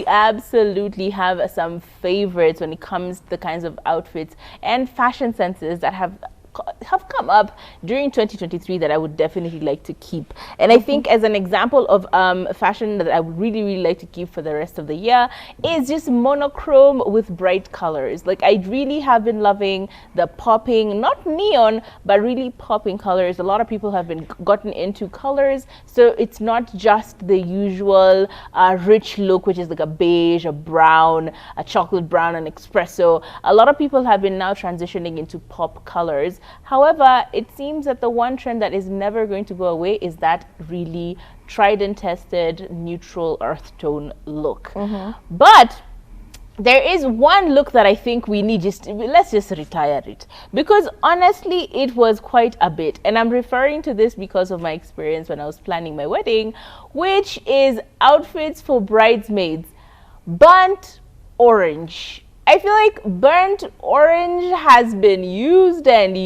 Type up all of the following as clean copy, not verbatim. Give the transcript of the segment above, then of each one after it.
absolutely have some favorites when it comes to the kinds of outfits and fashion senses that have come up during 2023 that I would definitely like to keep. And I think as an example of fashion that I would really like to keep for the rest of the year is just monochrome with bright colors. Like, I really have been loving the popping, not neon, but really popping colors. A lot of people have been gotten into colors, so it's not just the usual rich look, which is like a beige, a brown, a chocolate brown, an espresso. A lot of people have been now transitioning into pop colors. However, it seems that the one trend that is never going to go away is that really tried and tested neutral earth tone look. But there is one look that I think we need let's just retire it, because honestly it was quite a bit, and I'm referring to this because of my experience when I was planning my wedding, which is outfits for bridesmaids. Burnt orange. I feel like burnt orange has been used, and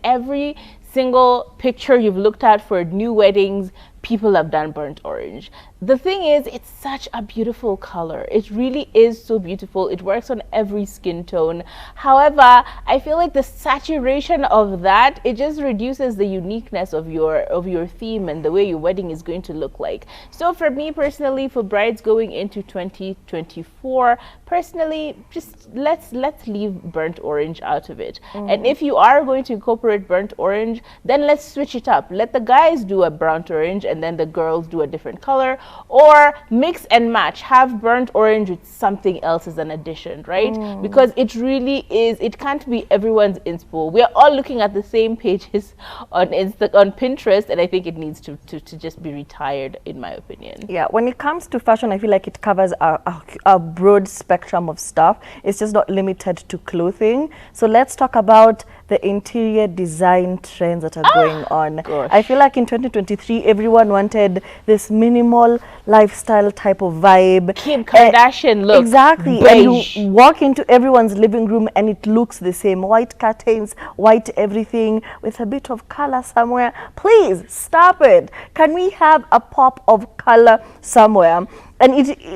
every single picture you've looked at for new weddings, people have done burnt orange. The thing is, it's such a beautiful color. It really is so beautiful. It works on every skin tone. However, I feel like the saturation of that, it just reduces the uniqueness of your theme and the way your wedding is going to look like. So for me personally, for brides going into 2024, personally, just let's leave burnt orange out of it. And if you are going to incorporate burnt orange, then let's switch it up. Let the guys do a burnt orange and then the girls do a different color, or mix and match. Have burnt orange with something else as an addition, right? Because it really is, it can't be everyone's inspo. We are all looking at the same pages on Pinterest, and I think it needs to just be retired, in my opinion. Yeah, when it comes to fashion, I feel like it covers a broad spectrum of stuff. It's just not limited to clothing. So let's talk about the interior design trends that are going on. Gosh. I feel like in 2023, everyone wanted this minimal lifestyle type of vibe. Kim Kardashian look. Exactly. Beige. And you walk into everyone's living room and it looks the same. White curtains, white everything with a bit of color somewhere. Please stop it. Can we have a pop of color somewhere? And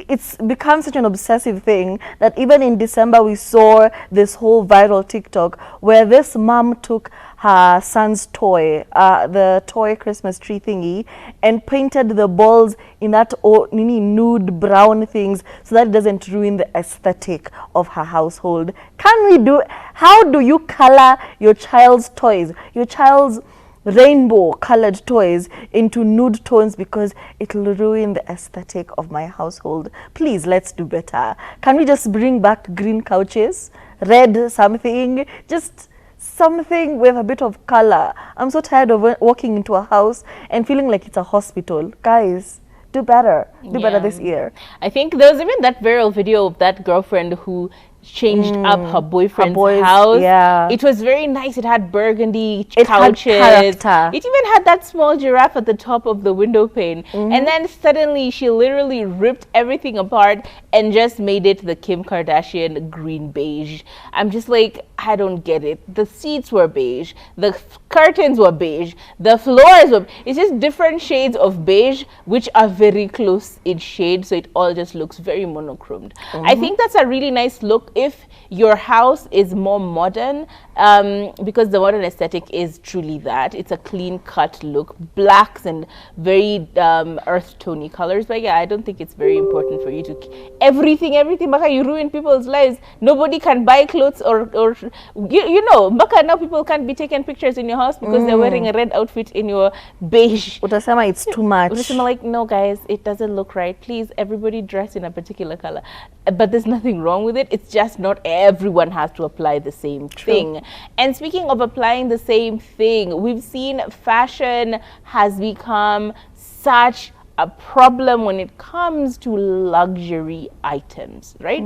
it's become such an obsessive thing that even in December we saw this whole viral TikTok where this mom took her son's toy, the toy Christmas tree thingy, and painted the balls in that nude brown things so that it doesn't ruin the aesthetic of her household. How do you color your child's toys, your child's rainbow colored toys into nude tones because it'll ruin the aesthetic of my household? Please, let's do better. Can we just bring back green couches, red something, just something with a bit of color? I'm so tired of walking into a house and feeling like it's a hospital. Guys, do better. Do better this year. I think there was even that viral video of that girlfriend who changed up her boyfriend's house. Yeah. It was very nice. It had burgundy It couches. had character. It even had that small giraffe at the top of the window pane. And then suddenly she literally ripped everything apart and just made it the Kim Kardashian green beige. I'm just like, I don't get it. The seats were beige. The curtains were beige. The floors were... It's just different shades of beige, which are very close in shade. So it all just looks very monochromed. I think that's a really nice look if your house is more modern, because the modern aesthetic is truly that. It's a clean cut look, blacks and very earth tony colors. But yeah, I don't think it's very important for you to everything, Baka, you ruin people's lives. Nobody can buy clothes or you know, Baka, now people can't be taking pictures in your house because they're wearing a red outfit in your beige. Utasema it's too much. Utasema like, no guys, it doesn't look right. Please, everybody dress in a particular color. But there's nothing wrong with it. It's just not everyone has to apply the same thing. And speaking of applying the same thing, we've seen fashion has become such a problem when it comes to luxury items, right?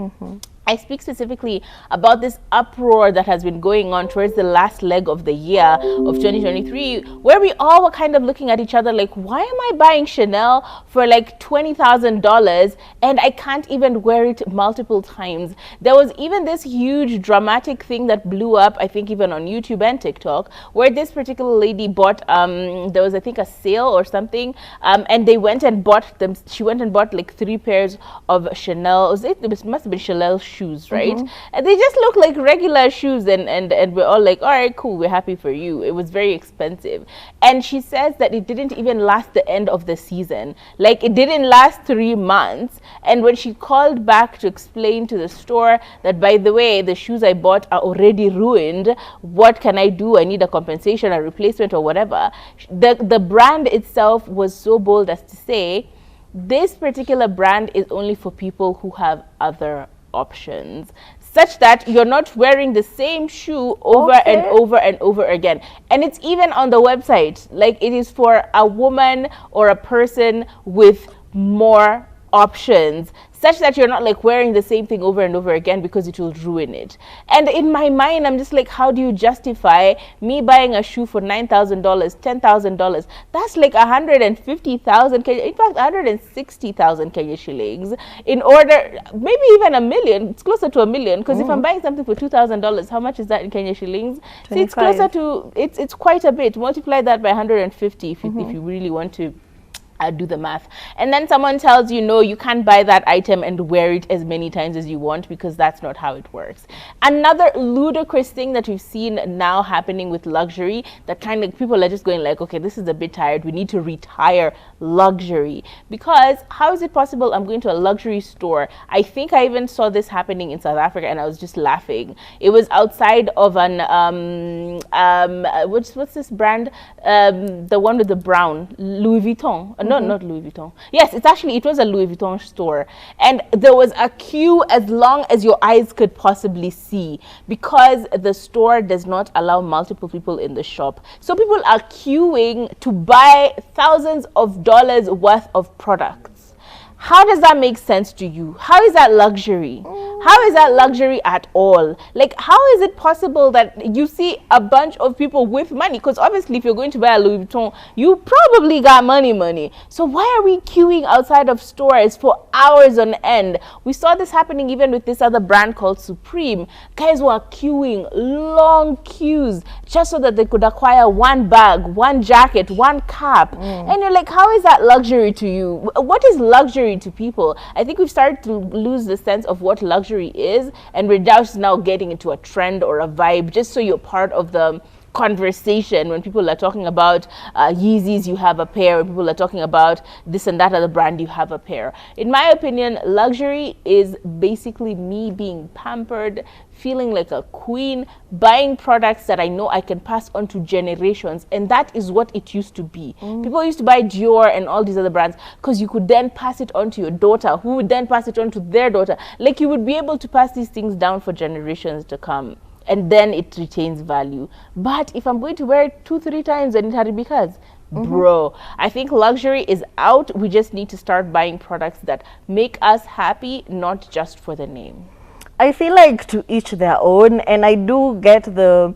I speak specifically about this uproar that has been going on towards the last leg of the year of 2023, where we all were kind of looking at each other like, why am I buying Chanel for like $20,000 and I can't even wear it multiple times? There was even this huge dramatic thing that blew up, I think even on YouTube and TikTok, where this particular lady bought, there was I think a sale or something, and they went and bought them, she went and bought like 3 pairs of Chanel, it must have been Chanel shoes, right? And they just look like regular shoes, and we're all like, all right, cool, we're happy for you. It was very expensive. And she says that it didn't even last the end of the season. Like, it didn't last 3 months. And when she called back to explain to the store that, by the way, the shoes I bought are already ruined, what can I do? I need a compensation, a replacement, or whatever. The brand itself was so bold as to say, this particular brand is only for people who have other options, such that you're not wearing the same shoe over and over and over again. And it's even on the website, like, it is for a woman or a person with more options, such that you're not like wearing the same thing over and over again because it will ruin it. And in my mind, I'm just like, how do you justify me buying a shoe for $9,000, $10,000? That's like 150,000, in fact 160,000 Kenya shillings, in order, maybe even $1 million. It's closer to $1 million, because if I'm buying something for $2,000, how much is that in Kenya shillings? So it's closer to, it's quite a bit. Multiply that by 150 if you really want to do the math. And then someone tells you, no, you can't buy that item and wear it as many times as you want, because that's not how it works. Another ludicrous thing that we've seen now happening with luxury, that kind of people are just going like, okay, this is a bit tired, we need to retire luxury. Because how is it possible I'm going to a luxury store? I think I even saw this happening in South Africa and I was just laughing. It was outside of an what's this brand, the one with the brown, Louis Vuitton. No, not Louis Vuitton. Yes, it was a Louis Vuitton store. And there was a queue as long as your eyes could possibly see, because the store does not allow multiple people in the shop. So people are queuing to buy thousands of dollars worth of products. How does that make sense to you? How is that luxury? How is that luxury at all? Like, how is it possible that you see a bunch of people with money? Because obviously, if you're going to buy a Louis Vuitton, you probably got money. So why are we queuing outside of stores for hours on end? We saw this happening even with this other brand called Supreme. Guys were queuing long queues just so that they could acquire one bag, one jacket, one cap. And you're like, how is that luxury to you? What is luxury to people? I think we've started to lose the sense of what luxury is, and we're just now getting into a trend or a vibe just so you're part of the conversation. When people are talking about Yeezys, you have a pair. When people are talking about this and that other brand, you have a pair. In my opinion, luxury is basically me being pampered, feeling like a queen, buying products that I know I can pass on to generations. And that is what it used to be. People used to buy Dior and all these other brands because you could then pass it on to your daughter, who would then pass it on to their daughter. Like, you would be able to pass these things down for generations to come, and then it retains value. But if I'm going to wear it 2-3 times and it haribikas, bro, I think luxury is out. We just need to start buying products that make us happy, not just for the name. I feel like to each their own, and I do get the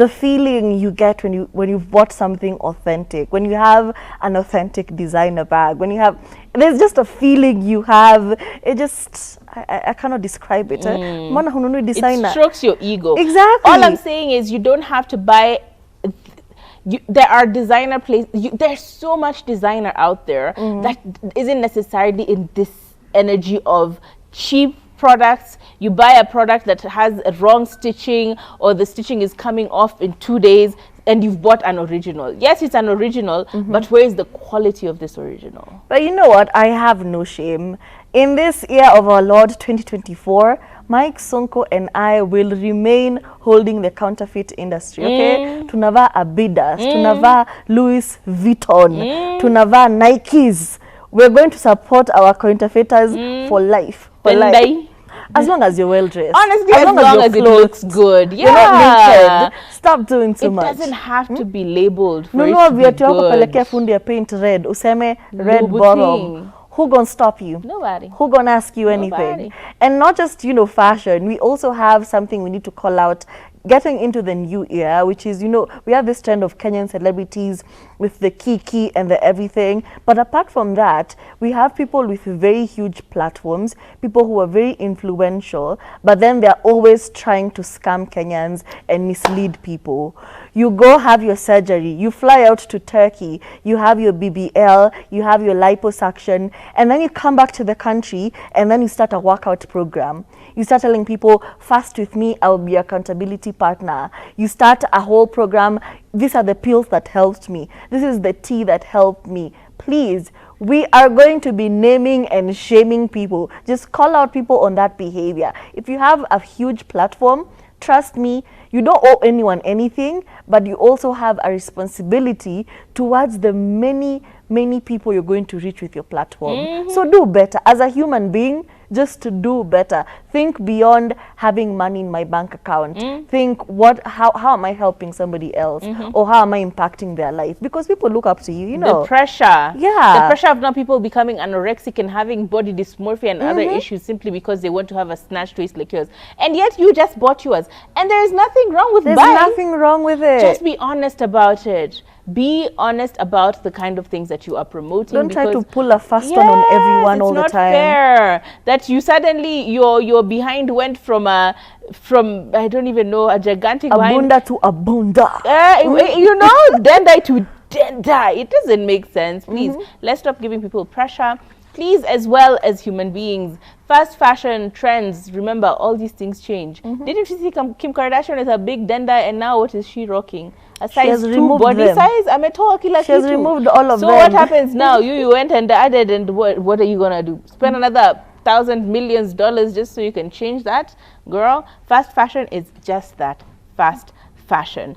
feeling you get when you've bought something authentic, when you have an authentic designer bag, when you have, there's just a feeling you have. It just, I cannot describe it. Designer. It strokes your ego. Exactly. All I'm saying is you don't have to buy. There are designer places. There's so much designer out there that isn't necessarily in this energy of cheap products. You buy a product that has a wrong stitching, or the stitching is coming off in 2 days, and you've bought an original. Yes, it's an original, but where is the quality of this original? But you know what? I have no shame. In this year of our Lord 2024, Mike Sonko and I will remain holding the counterfeit industry, okay? Tunavaa Adidas, tunavaa Louis Vuitton, tunavaa Nikes. We're going to support our counterfeiters for life. For life. As long as you're well dressed. Honestly, as long as it looks good. Yeah. You're not naked. Stop doing too much. It doesn't have to be labeled for viatu yako pelekea fundi ya paint red. Useme red bottom, who gonna stop you? Nobody. Who gonna ask you anything? Nobody. And not just, you know, fashion. We also have something we need to call out getting into the new era, which is, you know, we have this trend of Kenyan celebrities with the kiki and the everything. But apart from that, we have people with very huge platforms, people who are very influential, but then they're always trying to scam Kenyans and mislead people. You go have your surgery, you fly out to Turkey, you have your BBL, you have your liposuction, and then you come back to the country and then you start a workout program. You start telling people, fast with me, I'll be your accountability partner. You start a whole program. These are the pills that helped me. This is the tea that helped me. Please, we are going to be naming and shaming people. Just call out people on that behavior. If you have a huge platform, trust me, you don't owe anyone anything, but you also have a responsibility towards the many people you're going to reach with your platform. So do better. As a human being, just to do better. Think beyond having money in my bank account. Think how am I helping somebody else, or how am I impacting their life? Because people look up to you, you know. The pressure. Yeah. The pressure of now people becoming anorexic and having body dysmorphia and other issues simply because they want to have a snatched waist like yours. And yet you just bought yours. And there is nothing wrong with There's buying. nothing wrong with it. Just be honest about it. Be honest about the kind of things that you are promoting. Don't try to pull a fast one on everyone all the time. It's not fair that you suddenly your behind went from I don't even know, a gigantic Abunda to abunda. you know, Dendai to Dendai. It doesn't make sense. Please, let's stop giving people pressure. Please, as well as human beings, fast fashion trends, remember, all these things change. Didn't you see Kim Kardashian with her big denda, and now what is she rocking? A size 2 body them. size? She has removed all of so them. So what happens now? You went and added, and what are you going to do? Spend another $1,000 millions just so you can change that? Girl, fast fashion is just that, fast fashion.